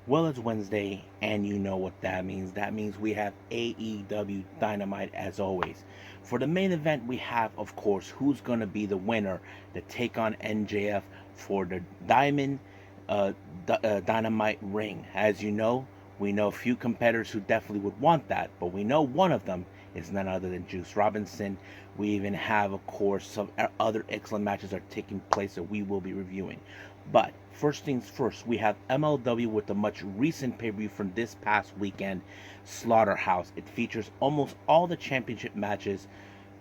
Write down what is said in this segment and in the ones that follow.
Well, it's Wednesday, and you know what that means. That means we have AEW Dynamite as always. For the main event, we have, of course, who's going to be the winner to take on NJF for the Diamond Dynamite ring. As you know, we know a few competitors who definitely would want that, but we know one of them is none other than Juice Robinson. We even have, of course, some other excellent matches are taking place that we will be reviewing. But first things first, we have MLW with the much recent pay-per-view from this past weekend, Slaughterhouse. It features almost all the championship matches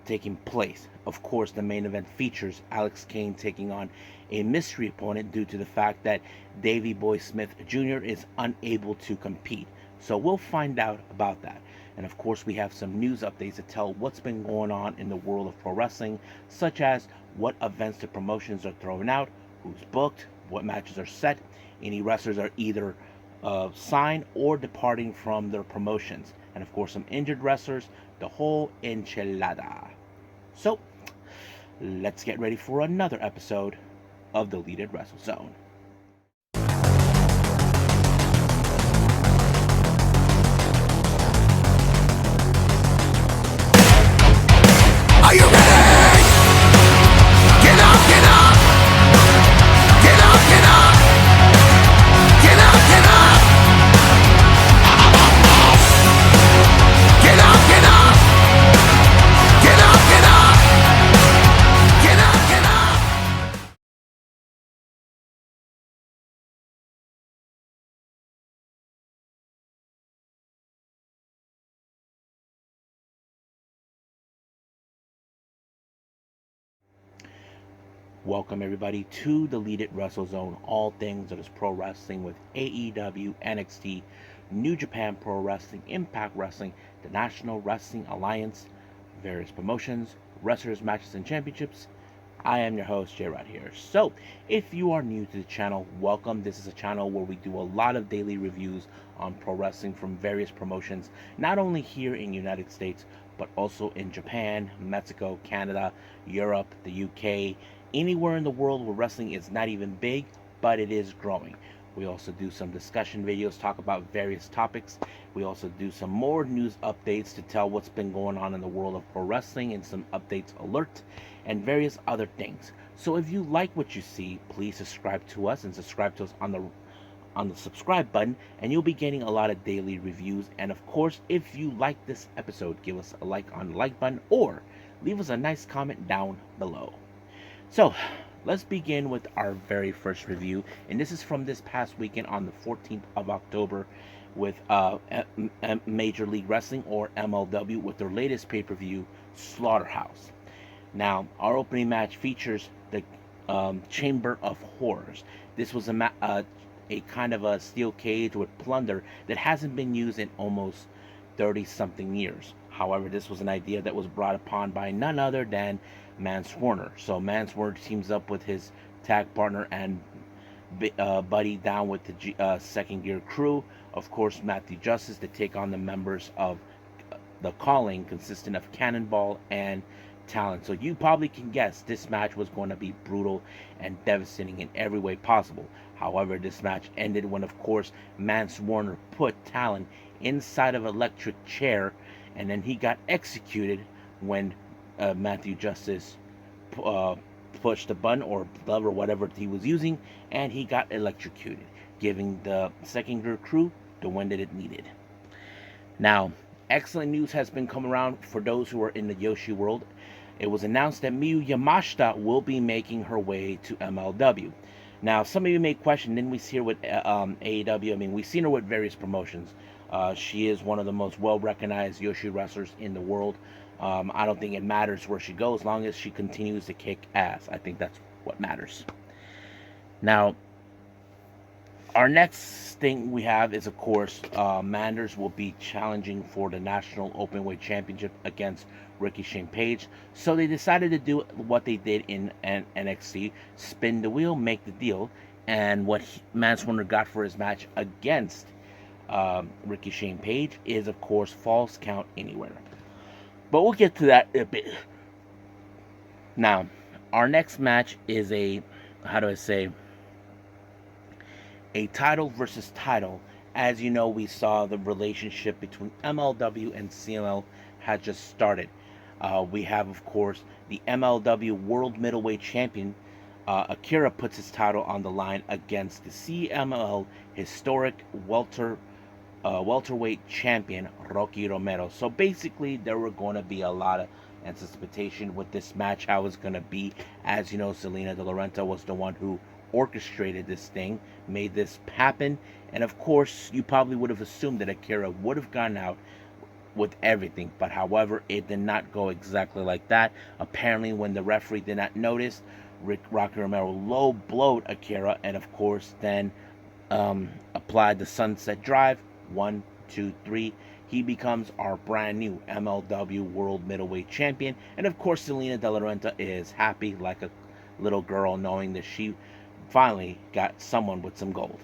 taking place. Of course, the main event features Alex Kane taking on a mystery opponent due to the fact that Davey Boy Smith Jr. is unable to compete. So we'll find out about that. And of course, we have some news updates to tell what's been going on in the world of pro wrestling, such as what events the promotions are throwing out, who's booked, what matches are set. Any wrestlers are either signed or departing from their promotions. And of course, some injured wrestlers, the whole enchilada. So, let's get ready for another episode of the Deleted Wrestle Zone. Are you ready? Get up, get up! Get up, get up! Get up, get up! Get up, get up! Get up, get up! Get up, get up! Welcome everybody to the Deleted Wrestle Zone, all things that is pro wrestling with AEW, NXT, New Japan Pro Wrestling, Impact Wrestling, the National Wrestling Alliance, various promotions, wrestlers, matches, and championships. I am your host, J Rod here. So, if you are new to the channel, welcome. This is a channel where we do a lot of daily reviews on pro wrestling from various promotions, not only here in the United States, but also in Japan, Mexico, Canada, Europe, the UK, anywhere in the world where wrestling is not even big, but it is growing. We also do some discussion videos, talk about various topics. We also do some more news updates to tell what's been going on in the world of pro wrestling and some updates alert and various other things. So if you like what you see, please subscribe to us and subscribe to us on the subscribe button, and you'll be getting a lot of daily reviews. And of course, if you like this episode, give us a like on the like button or leave us a nice comment down below. So, let's begin with our very first review, and this is from this past weekend on the 14th of October with Major League Wrestling, or MLW, with their latest pay-per-view, Slaughterhouse. Now, our opening match features the Chamber of Horrors. This was a kind of a steel cage with plunder that hasn't been used in almost 30 something years. However, this was an idea that was brought upon by none other than Mance Warner. So Mance Warner teams up with his tag partner and buddy down with the second gear crew, of course Matthew Justice, to take on the members of the Calling, consisting of Cannonball and Talon. So you probably can guess this match was going to be brutal and devastating in every way possible. However, this match ended when, of course, Mance Warner put Talon inside of an electric chair, and then he got executed when Matthew Justice pushed the button or lever, whatever he was using, and he got electrocuted, giving the second gear crew the win that it needed. Now, excellent news has been coming around for those who are in the Joshi world. It was announced that Miyu Yamashita will be making her way to MLW. Now, some of you may question, didn't we see her with AEW? I mean, we've seen her with various promotions. She is one of the most well-recognized Joshi wrestlers in the world. I don't think it matters where she goes, as long as she continues to kick ass. I think that's what matters. Now, our next thing we have is, of course, Manders will be challenging for the National Openweight Championship against Ricky Shane Page. So they decided to do what they did in NXT, spin the wheel, make the deal. And what Mance Warner got for his match against Ricky Shane Page is, of course, Falls Count Anywhere. But we'll get to that a bit. Now, our next match is a title versus title As you know, we saw the relationship between MLW and CML had just started. We have, of course, the MLW World Middleweight Champion. Akira puts his title on the line against the CMLL historic welterweight champion Rocky Romero. So basically, there were going to be a lot of anticipation with this match, how it's going to be. As you know, Selena De La Renta was the one who orchestrated this thing, made this happen, and of course, you probably would have assumed that Akira would have gone out with everything, but however, it did not go exactly like that. Apparently, when the referee did not notice, Rocky Romero low blowed Akira, and of course, then applied the Sunset Drive. 1, 2, 3. He becomes our brand new MLW World Middleweight Champion, and of course, Selena De La Renta is happy like a little girl, knowing that she finally got someone with some gold.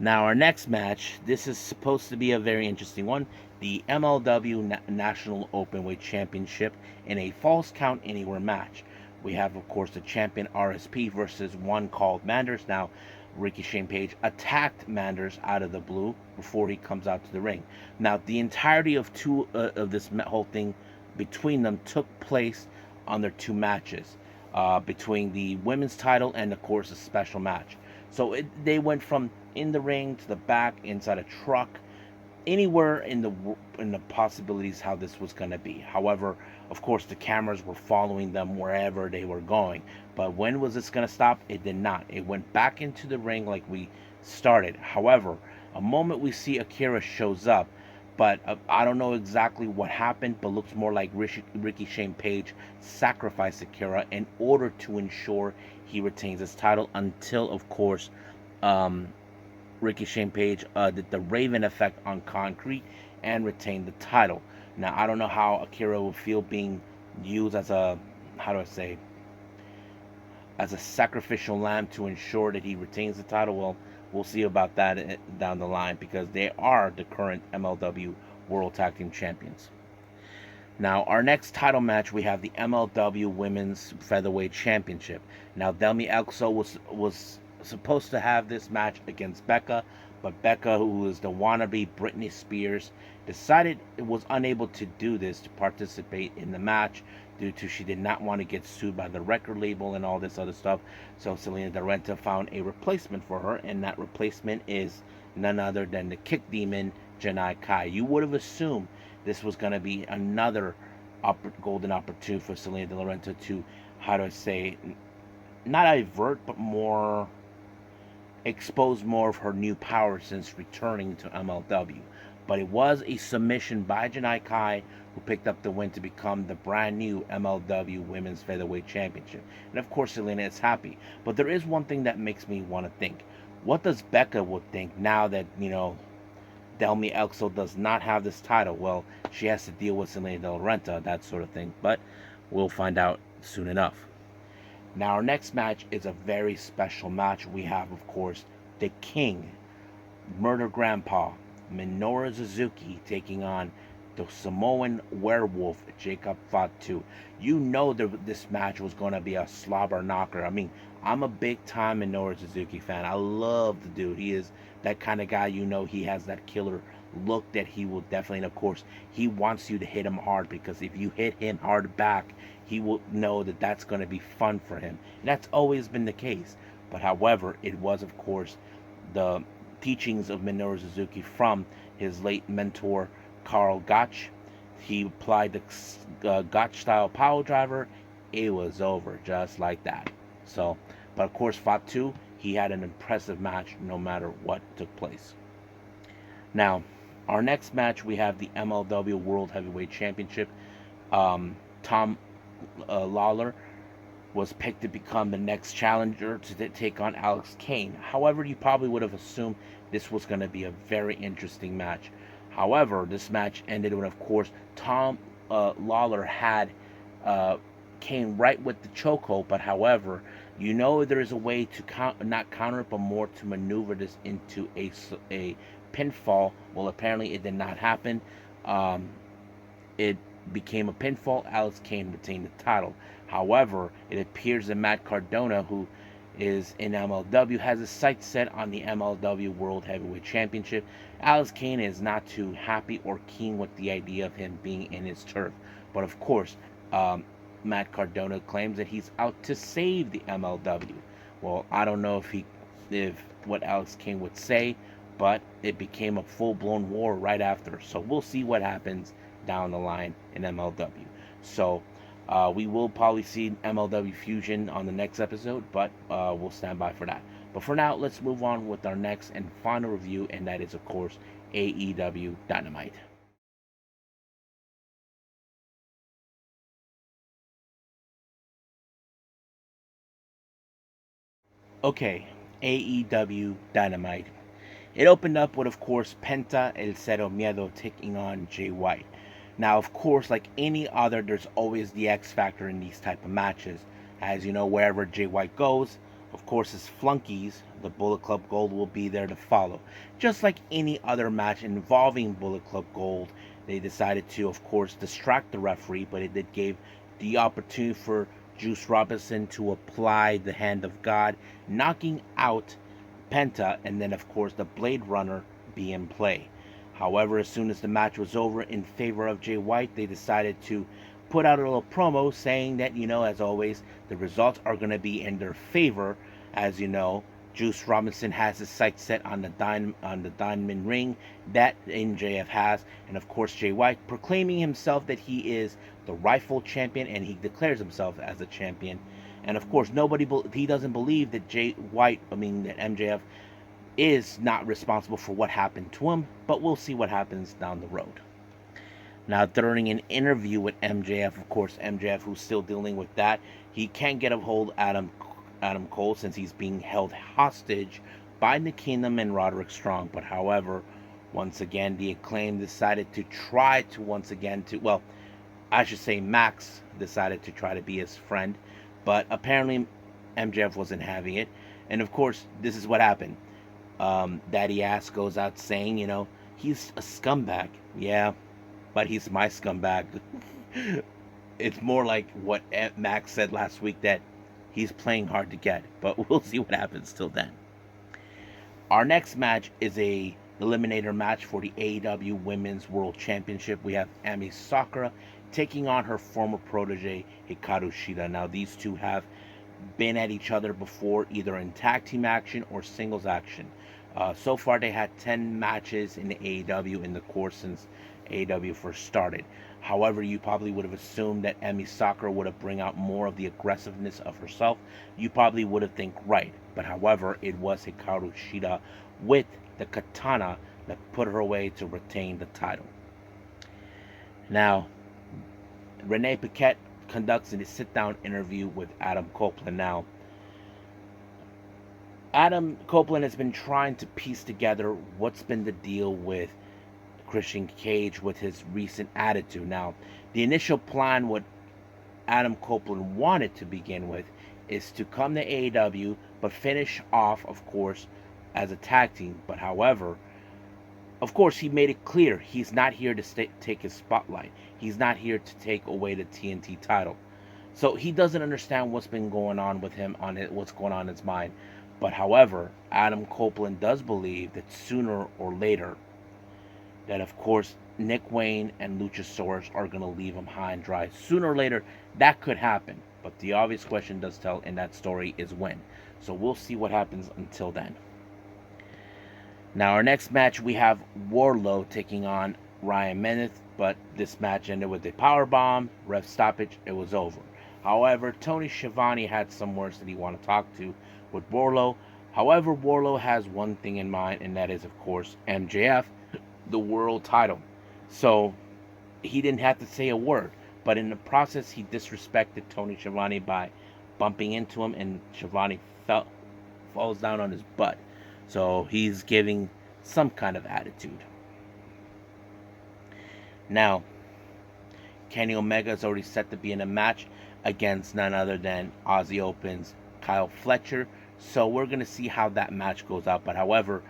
Now, our next match, this is supposed to be a very interesting one. The MLW National Openweight Championship in a Falls Count Anywhere match. We have, of course, the champion RSP versus one called Manders. Now, Ricky Shane Page attacked Manders out of the blue before he comes out to the ring. Now, the entirety of this whole thing between them took place on their two matches, between the women's title and, of course, a special match. So they went from in the ring to the back, inside a truck, anywhere in the possibilities how this was going to be. However, of course, the cameras were following them wherever they were going. But when was this going to stop? It did not. It went back into the ring like we started. However, a moment we see Akira shows up, but I don't know exactly what happened, but looks more like Ricky Shane Page sacrificed Akira in order to ensure he retains his title until, of course, Ricky Shane Page did the Raven effect on Concrete and retained the title. Now, I don't know how Akira would feel being used as a, as a sacrificial lamb to ensure that he retains the title. Well, we'll see about that down the line, because they are the current MLW World Tag Team Champions. Now, our next title match, we have the MLW Women's Featherweight Championship. Now, Delmi Elxo was supposed to have this match against Becca, but Becca, who is the wannabe Britney Spears, decided it was unable to do this, to participate in the match, due to she did not want to get sued by the record label and all this other stuff. So Selena De La Renta found a replacement for her, and that replacement is none other than the Kick Demon, Janai Kai. You would have assumed this was going to be another golden opportunity for Selena De La Renta to, not avert, but more expose more of her new power since returning to MLW. But it was a submission by Janai Kai, who picked up the win to become the brand new MLW Women's Featherweight Championship. And of course, Selena is happy. But there is one thing that makes me want to think. What does Becca would think now that, Delmi Elxo does not have this title? Well, she has to deal with Selena De La Renta, that sort of thing. But we'll find out soon enough. Now, our next match is a very special match. We have, of course, the King, Murder Grandpa, Minoru Suzuki, taking on the Samoan werewolf, Jacob Fatu. You know this match was going to be a slobber knocker. I mean, I'm a big-time Minoru Suzuki fan. I love the dude. He is that kind of guy, he has that killer look that he will definitely, and of course, he wants you to hit him hard, because if you hit him hard back, he will know that that's going to be fun for him. And that's always been the case. But however, it was, of course, the teachings of Minoru Suzuki from his late mentor, Karl Gotch. He applied the Gotch-style power driver. It was over just like that. So, but of course, Fatu, he had an impressive match no matter what took place. Now, our next match, we have the MLW World Heavyweight Championship. Tom Lawler was picked to become the next challenger to take on Alex Kane. However, you probably would have assumed this was going to be a very interesting match. However, this match ended when, of course, Tom Lawler had Kane right with the chokehold. But however, there is a way to not counter it, but more to maneuver this into a pinfall. Well, apparently it did not happen. It became a pinfall. Alex Kane retained the title. However, it appears that Matt Cardona, who is in MLW, has his sights set on the MLW World Heavyweight Championship. Alex Kane is not too happy or keen with the idea of him being in his turf. But of course, Matt Cardona claims that he's out to save the MLW. Well, I don't know if what Alex Kane would say, but it became a full-blown war right after. So we'll see what happens down the line in MLW. So we will probably see MLW Fusion on the next episode, but we'll stand by for that. But for now, let's move on with our next and final review, and that is, of course, AEW Dynamite. Okay, AEW Dynamite. It opened up with, of course, Penta El Cero Miedo taking on Jay White. Now, of course, like any other, there's always the X factor in these type of matches. As you know, wherever Jay White goes, of course, his flunkies, the Bullet Club Gold, will be there to follow. Just like any other match involving Bullet Club Gold, they decided to, of course, distract the referee, but it did give the opportunity for Juice Robinson to apply the Hand of God, knocking out Penta, and then, of course, the Blade Runner be in play. However, as soon as the match was over in favor of Jay White, they decided to put out a little promo saying that, as always, the results are going to be in their favor. As you know, Juice Robinson has his sights set on the diamond ring that MJF has, and of course Jay White proclaiming himself that he is the rightful champion, and he declares himself as a champion. And of course, he doesn't believe that that MJF is not responsible for what happened to him, but we'll see what happens down the road. Now, during an interview with MJF, of course, MJF, who's still dealing with that, he can't get a hold of Adam Cole since he's being held hostage by the Kingdom and Roderick Strong. But however, once again, the Acclaim decided to Max decided to try to be his friend, but apparently MJF wasn't having it. And of course, this is what happened. Daddy Ass goes out saying, he's a scumbag. Yeah, but he's my scumbag. It's more like what Max said last week, that he's playing hard to get, but we'll see what happens till then. Our next match is a eliminator match for the AEW Women's World Championship. We have Ami Sakura taking on her former protege, Hikaru Shida. Now, these two have been at each other before, either in tag team action or singles action. So far, they had 10 matches in the AEW in the course since AEW first started. However, you probably would have assumed that Ami Sakura would have bring out more of the aggressiveness of herself. You probably would have think right. But however, it was Hikaru Shida with the katana that put her away to retain the title. Now, Renee Paquette conducts a sit-down interview with Adam Copeland. Now, Adam Copeland has been trying to piece together what's been the deal with Christian Cage with his recent attitude. Now, the initial plan, what Adam Copeland wanted to begin with, is to come to AEW, but finish off, of course, as a tag team. But however, of course, he made it clear he's not here to take his spotlight. He's not here to take away the TNT title. So he doesn't understand what's been going on with him, what's going on in his mind. But however, Adam Copeland does believe that sooner or later, that of course Nick Wayne and Luchasaurus are going to leave him high and dry. Sooner or later, that could happen. But the obvious question does tell in that story is when. So we'll see what happens until then. Now, our next match, we have Wardlow taking on Ryan Meneth, but this match ended with a powerbomb, ref stoppage, it was over. However, Tony Schiavone had some words that he wanted to talk to with Wardlow. However, Wardlow has one thing in mind, and that is, of course, MJF, the world title. So he didn't have to say a word, but in the process, he disrespected Tony Schiavone by bumping into him, and Schiavone falls down on his butt. So he's giving some kind of attitude. Now, Kenny Omega is already set to be in a match against none other than Aussie Open's Kyle Fletcher. So we're going to see how that match goes out. But however,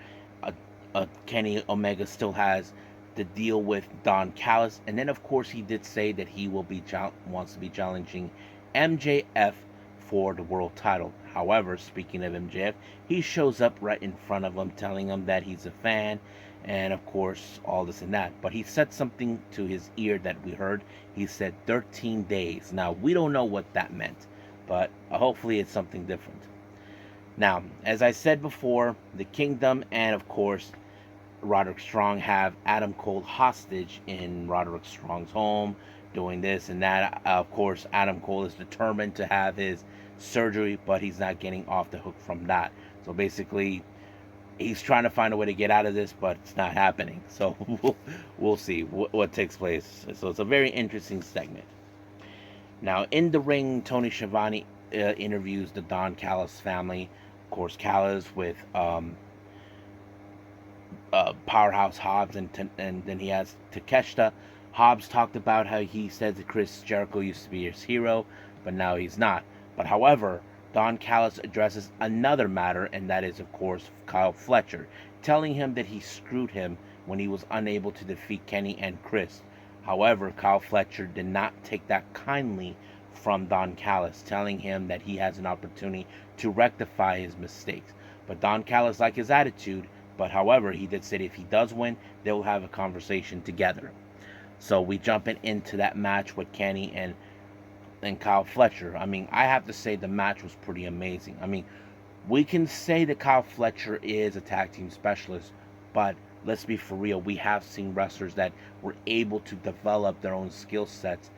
Kenny Omega still has to deal with Don Callis. And then, of course, he did say that he will wants to be challenging MJF for the world title. However, speaking of MJF, he shows up right in front of him, telling him that he's a fan, and of course, all this and that. But he said something to his ear that we heard. He said 13 days. Now, we don't know what that meant, but hopefully it's something different. Now, as I said before, the Kingdom and, of course, Roderick Strong have Adam Cole hostage in Roderick Strong's home, doing this and that. Of course, Adam Cole is determined to have his surgery, but he's not getting off the hook from that. So basically, he's trying to find a way to get out of this, but it's not happening. So we'll see what takes place. So it's a very interesting segment. Now, in the ring, Tony Schiavone interviews the Don Callis family. Of course, Callis with Powerhouse Hobbs, and then he has Takeshita. Hobbs talked about how he said that Chris Jericho used to be his hero, but now he's not. But however, Don Callis addresses another matter, and that is, of course, Kyle Fletcher, telling him that he screwed him when he was unable to defeat Kenny and Chris. However, Kyle Fletcher did not take that kindly from Don Callis, telling him that he has an opportunity to rectify his mistakes. But Don Callis liked his attitude, but however, he did say if he does win, they will have a conversation together. So we jump into that match with Kenny and Kyle Fletcher. I mean, I have to say the match was pretty amazing. I mean, we can say that Kyle Fletcher is a tag team specialist, but let's be for real. We have seen wrestlers that were able to develop their own skill sets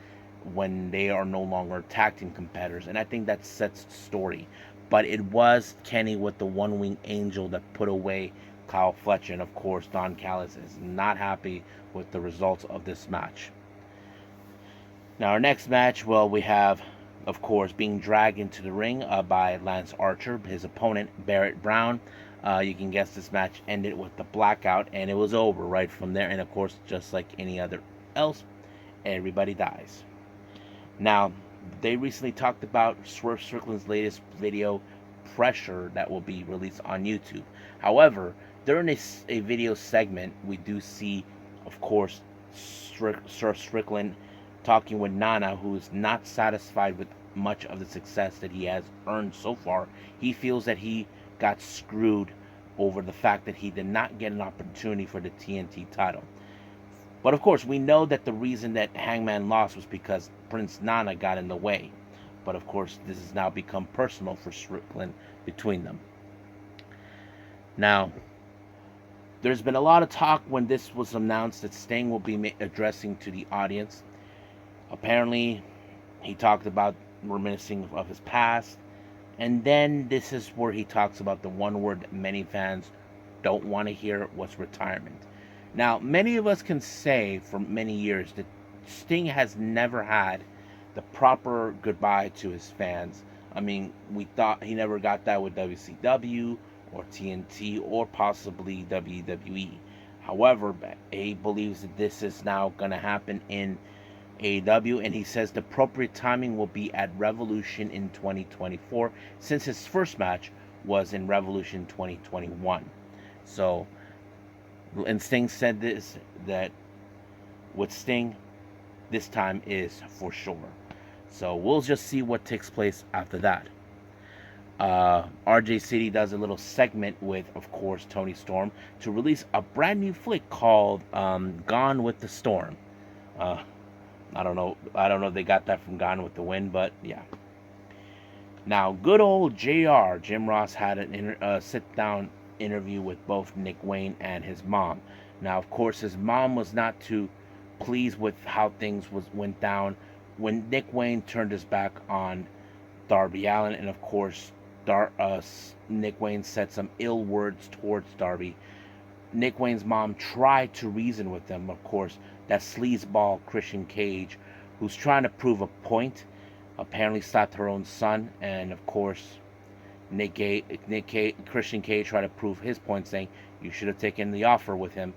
when they are no longer tag team competitors, and I think that sets the story. But it was Kenny with the one-wing angel that put away Kyle Fletcher, and of course Don Callis is not happy with the results of this match. Now our next match, well, we have, of course, being dragged into the ring by Lance Archer, his opponent Barrett Brown. You can guess this match ended with the blackout, and it was over right from there. And of course, just like any other else, everybody dies. Now, they recently talked about Swerve Strickland's latest video, Pressure, that will be released on YouTube. However, during a video segment, we do see, of course, Swerve Strickland talking with Nana, who is not satisfied with much of the success that he has earned so far. He feels that he got screwed over the fact that he did not get an opportunity for the TNT title. But of course, we know that the reason that Hangman lost was because Prince Nana got in the way. But of course, this has now become personal for Strickland between them. Now, there's been a lot of talk when this was announced that Sting will be addressing to the audience. Apparently, he talked about reminiscing of his past. And then this is where he talks about the one word that many fans don't want to hear, was retirement. Now, many of us can say for many years that Sting has never had the proper goodbye to his fans. I mean, we thought he never got that with WCW or TNT or possibly WWE. However, he believes that this is now going to happen in AEW, and he says the appropriate timing will be at Revolution in 2024, since his first match was in Revolution 2021. So, and Sting said this, that with Sting, this time is for sure. So we'll just see what takes place after that. RJ City does a little segment with, of course, Tony Storm to release a brand new flick called Gone with the Storm. I don't know if they got that from Gone with the Wind, but yeah. Now, good old JR, Jim Ross, had a sit-down interview with both Nick Wayne and his mom. Now, of course, his mom was not too pleased with how things went down when Nick Wayne turned his back on Darby Allin, and of course, Nick Wayne said some ill words towards Darby. Nick Wayne's mom tried to reason with them. Of course, that sleazeball Christian Cage, who's trying to prove a point, apparently slapped her own son, and of course, Christian Cage tried to prove his point, saying you should have taken the offer with him.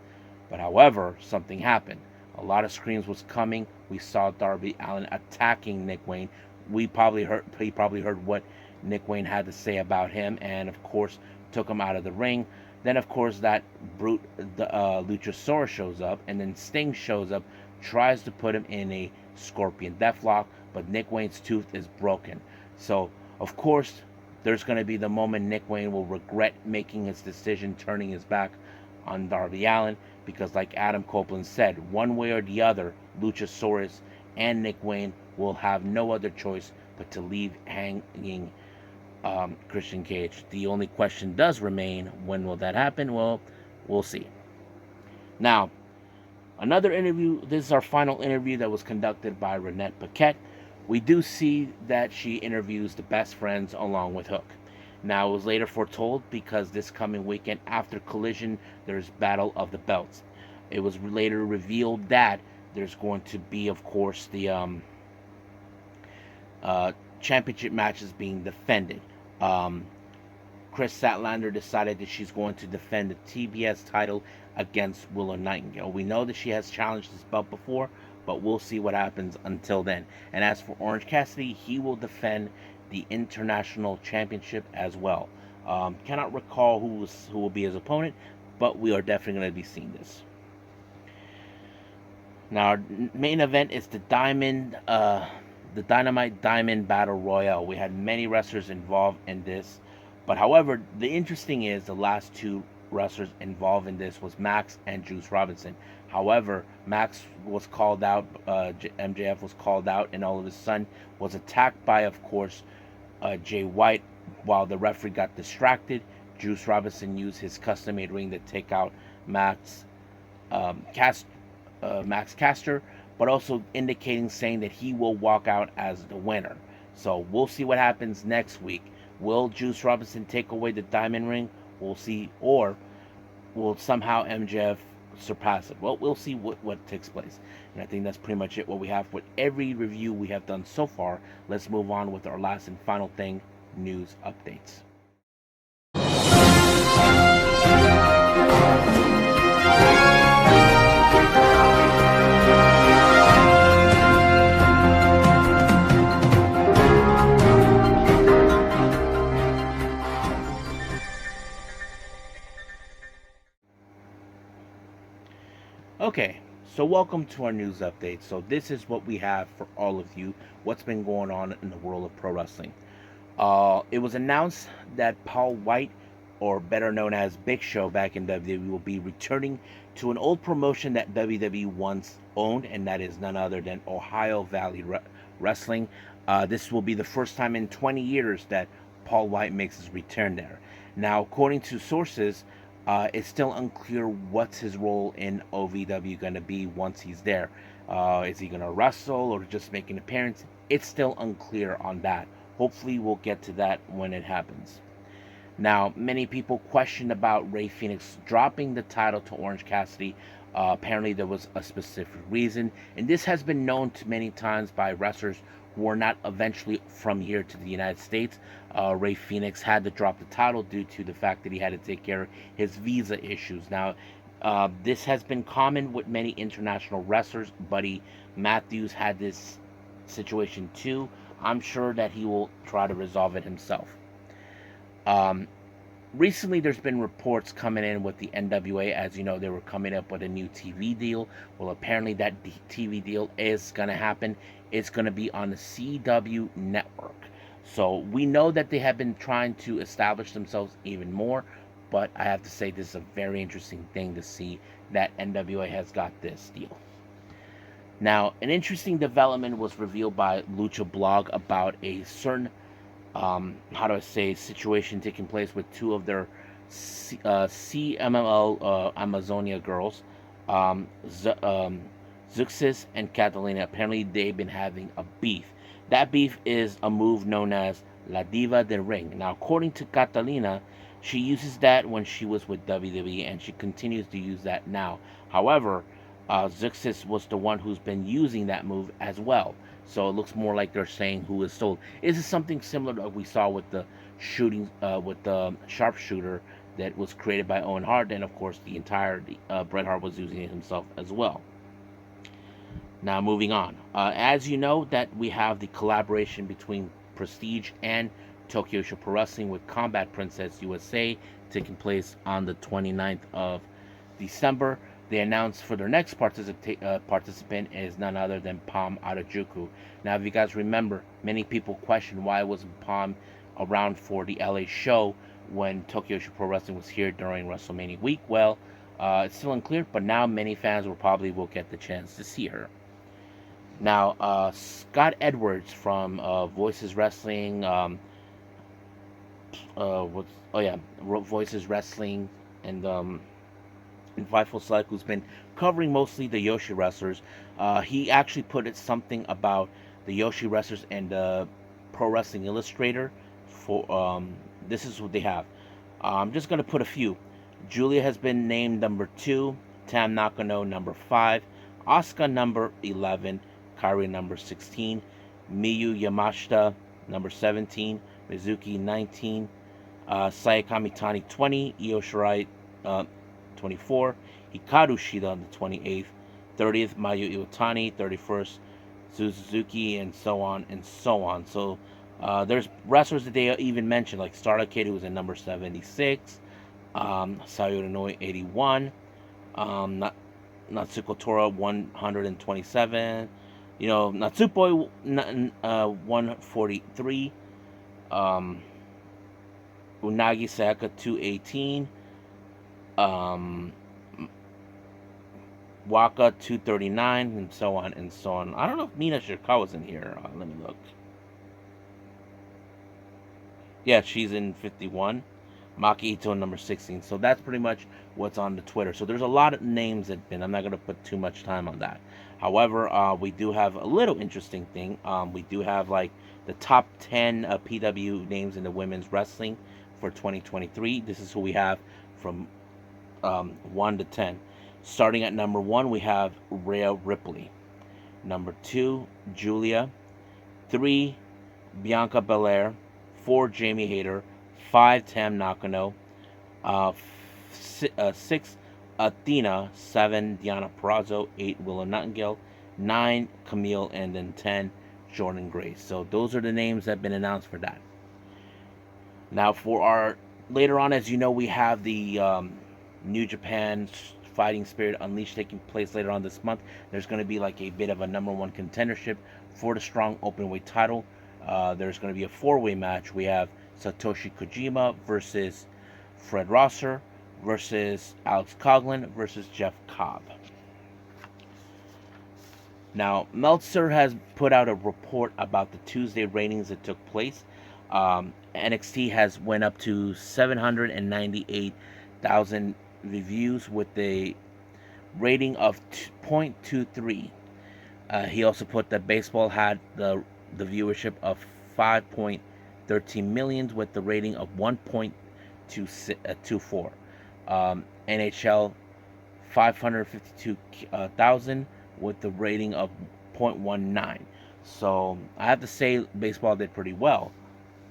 But however, something happened. A lot of screams was coming. We saw Darby Allin attacking Nick Wayne. He probably heard what Nick Wayne had to say about him, and of course took him out of the ring. Then of course that brute, the Luchasaurus, shows up, and then Sting shows up, tries to put him in a Scorpion Deathlock, but Nick Wayne's tooth is broken. So Of course, there's going to be the moment Nick Wayne will regret making his decision, turning his back on Darby Allin, because like Adam Copeland said, one way or the other, Luchasaurus and Nick Wayne will have no other choice but to leave hanging Christian Cage. The only question does remain, when will that happen? Well, we'll see. Now, another interview. This is our final interview that was conducted by Renette Paquette. We do see that she interviews the Best Friends along with Hook. Now, it was later foretold, because this coming weekend after Collision, there's Battle of the Belts. It was later revealed that there's going to be, of course, the championship matches being defended. Chris Statlander decided that she's going to defend the TBS title against Willow Nightingale. We know that she has challenged this belt before, but we'll see what happens until then. And as for Orange Cassidy, he will defend the International Championship as well. Cannot recall who will be his opponent, but we are definitely going to be seeing this. Now, our main event is the Dynamite Diamond Battle Royale. We had many wrestlers involved in this, but however, the interesting is the last two wrestlers involved in this was Max and Juice Robinson. However, Max was called out, MJF was called out, and all of a sudden was attacked by, of course, Jay White. While the referee got distracted, Juice Robinson used his custom-made ring to take out Max Caster, but also saying that he will walk out as the winner. So we'll see what happens next week. Will Juice Robinson take away the diamond ring? We'll see. Or will somehow MJF surpass it? Well, we'll see what takes place. And I think that's pretty much it, what we have with every review we have done so far. Let's move on with our last and final thing, news updates. Okay, so welcome to our news update. So this is what we have for all of you, what's been going on in the world of pro wrestling. It was announced that Paul Wight, or better known as Big Show back in WWE, will be returning to an old promotion that WWE once owned, and that is none other than Ohio Valley Wrestling. This will be the first time in 20 years that Paul Wight makes his return there. Now, according to sources, it's still unclear what's his role in OVW going to be once he's there. Is he going to wrestle or just make an appearance? It's still unclear on that. Hopefully we'll get to that when it happens. Now, many people questioned about Rey Fenix dropping the title to Orange Cassidy. Apparently there was a specific reason, and this has been known to many times by wrestlers who are not eventually from here to the United States. Rey Fenix had to drop the title due to the fact that he had to take care of his visa issues. Now, this has been common with many international wrestlers. Buddy Matthews had this situation too. I'm sure that he will try to resolve it himself. Recently, there's been reports coming in with the NWA. As you know, they were coming up with a new TV deal. Well, apparently that TV deal is going to happen. It's going to be on the CW network. So we know that they have been trying to establish themselves even more. But I have to say, this is a very interesting thing to see that NWA has got this deal. Now, an interesting development was revealed by Luchablog about a certain situation taking place with two of their CMLL Amazonia girls, Zuxis and Catalina. Apparently they've been having a beef. That beef is a move known as La Diva del Ring. Now, according to Catalina, she uses that when she was with WWE, and she continues to use that now. However, Zuxis was the one who's been using that move as well. So it looks more like they're saying who is sold. This is something similar to what we saw with the shooting, with the sharpshooter that was created by Owen Hart, and of course the entire Bret Hart was using it himself as well. Now, moving on. As you know, that we have the collaboration between Prestige and Tokyo Show Pro Wrestling with Combat Princess USA taking place on the 29th of December. They announced for their next participant is none other than Palm Arajuku. Now, if you guys remember, many people questioned why wasn't Palm around for the LA show when Tokyo Pro Wrestling was here during WrestleMania week. Well, it's still unclear, but now many fans will get the chance to see her. Now, Scott Edwards from Voices Wrestling, Voices Wrestling, and Fightful Select, who's been covering mostly the Joshi wrestlers. He actually put something about the Joshi wrestlers and the Pro Wrestling Illustrator. For this is what they have. I'm just gonna put a few. Julia has been named number 2, Tam Nakano number 5, Asuka number 11, Kairi number 16, Miyu Yamashita number 17, Mizuki 19, Sayaka Mitani 20, Io Shirai 24, Hikaru Shida on the 28th, 30th Mayu Iwatani, 31st Suzuki, and so on and so on. So there's wrestlers that they even mentioned, like Starlight Kid, who was in number 76, Sayori Noi 81, Natsuko Tora 127, Natsupoi 143, Unagi Sayaka 218, Waka 239, and so on and so on. I don't know if Mina Shirakawa's in here. Let me look. Yeah, she's in 51. Maki Ito number 16. So that's pretty much what's on the Twitter. So there's a lot of names that been. I'm not going to put too much time on that. However, we do have a little interesting thing. We do have like the top 10 PW names in the women's wrestling for 2023. This is who we have from 1 to 10. Starting at number 1, we have Rhea Ripley. Number 2, Julia. 3, Bianca Belair. 4, Jamie Hayter. 5, Tam Nakano. 6, Athena. 7, Deonna Purrazzo. 8, Willow Nightingale. 9, Camille. And then 10, Jordan Grace. So those are the names that have been announced for that. Now for our later on, as you know, we have the New Japan Fighting Spirit Unleashed taking place later on this month. There's going to be like a bit of a number 1 contendership for the strong openweight title. There's going to be a 4-way match. We have Satoshi Kojima versus Fred Rosser versus Alex Coughlin versus Jeff Cobb. Now, Meltzer has put out a report about the Tuesday ratings that took place. NXT has went up to 798,000 reviews with a rating of 0.23. He also put that baseball had the viewership of 5.13 million with the rating of 1.24. NHL 552,000 with the rating of 0.19. So I have to say baseball did pretty well.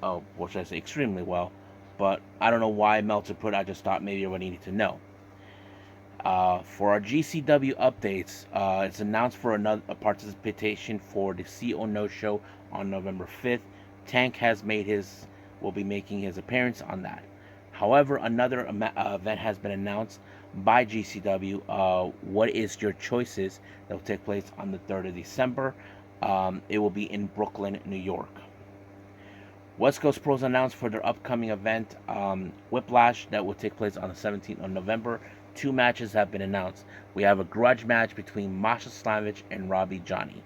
Or should I say extremely well. But I don't know why Meltzer put it. I just thought maybe everyone needed to know. For our GCW updates, it's announced for a participation for the CO No Show on November 5th. Tank will be making his appearance on that. However, another event has been announced by GCW. What is your choices? That will take place on the 3rd of December. It will be in Brooklyn, New York. West Coast Pros announced for their upcoming event, Whiplash, that will take place on the 17th of November. 2 matches have been announced. We have a grudge match between Masha Slamovich and Robbie Johnny.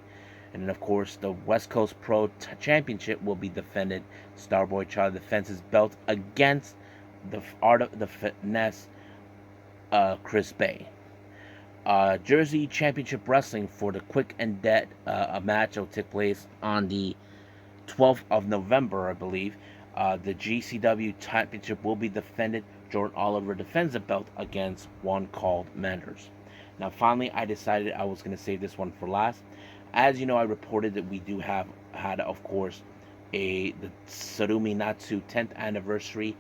And then, of course, the West Coast Pro Championship will be defended. Starboy Charlie defends his belt against the Art of the Finesse, Chris Bay. Jersey Championship Wrestling for the Quick and Dead, a match that will take place on the 12th of November, I believe. The GCW Championship will be defended. Jordan Oliver defends the belt against one called Manders. Now, finally, I decided I was going to save this one for last. As you know, I reported that we do had, of course, the Sarumi Natsu 10th anniversary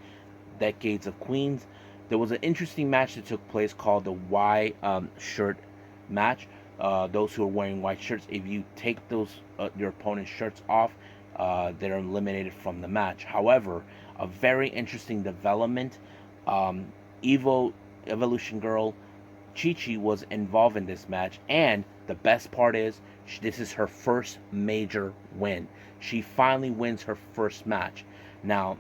Decades of Queens. There was an interesting match that took place called the Y shirt match. Those who are wearing white shirts, if you take your opponent's shirts off, they're eliminated from the match. However, a very interesting development. Evolution Girl Chi was involved in this match, and the best part is this is her first major win. She finally wins her first match. Now,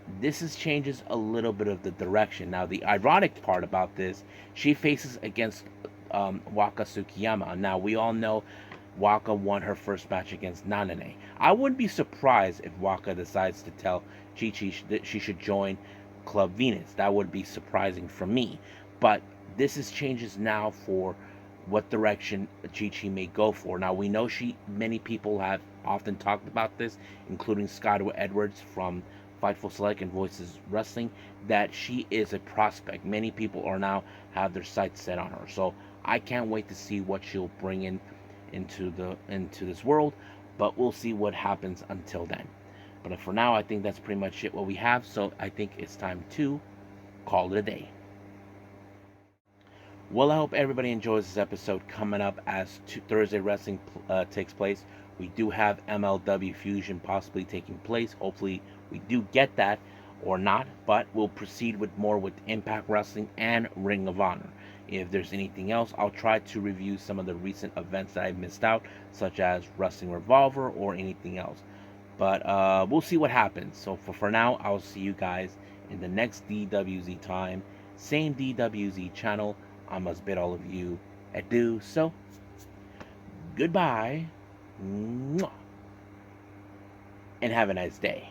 changes a little bit of the direction. Now, the ironic part about this, she faces against Waka Tsukiyama. Now, we all know Waka won her first match against Nanane. I wouldn't be surprised if Waka decides to tell Chi that she should join Club Venus. That would be surprising for me. But this is changes now for what direction Chi may go for. Now, we know many people have often talked about this, including Skylar Edwards from Fightful Select and Voices Wrestling, that she is a prospect. Many people are now have their sights set on her. So I can't wait to see what she'll bring into this world, but we'll see what happens until then. But for now, I think that's pretty much it what we have. So I think it's time to call it a day. Well, I hope everybody enjoys this episode. Coming up as Thursday Wrestling takes place, we do have MLW Fusion possibly taking place. Hopefully we do get that or not, but we'll proceed with more with Impact Wrestling and Ring of Honor. If there's anything else, I'll try to review some of the recent events that I've missed out, such as Wrestling Revolver or anything else. But we'll see what happens. So for now, I'll see you guys in the next DWZ time. Same DWZ channel. I must bid all of you adieu. So, goodbye. And have a nice day.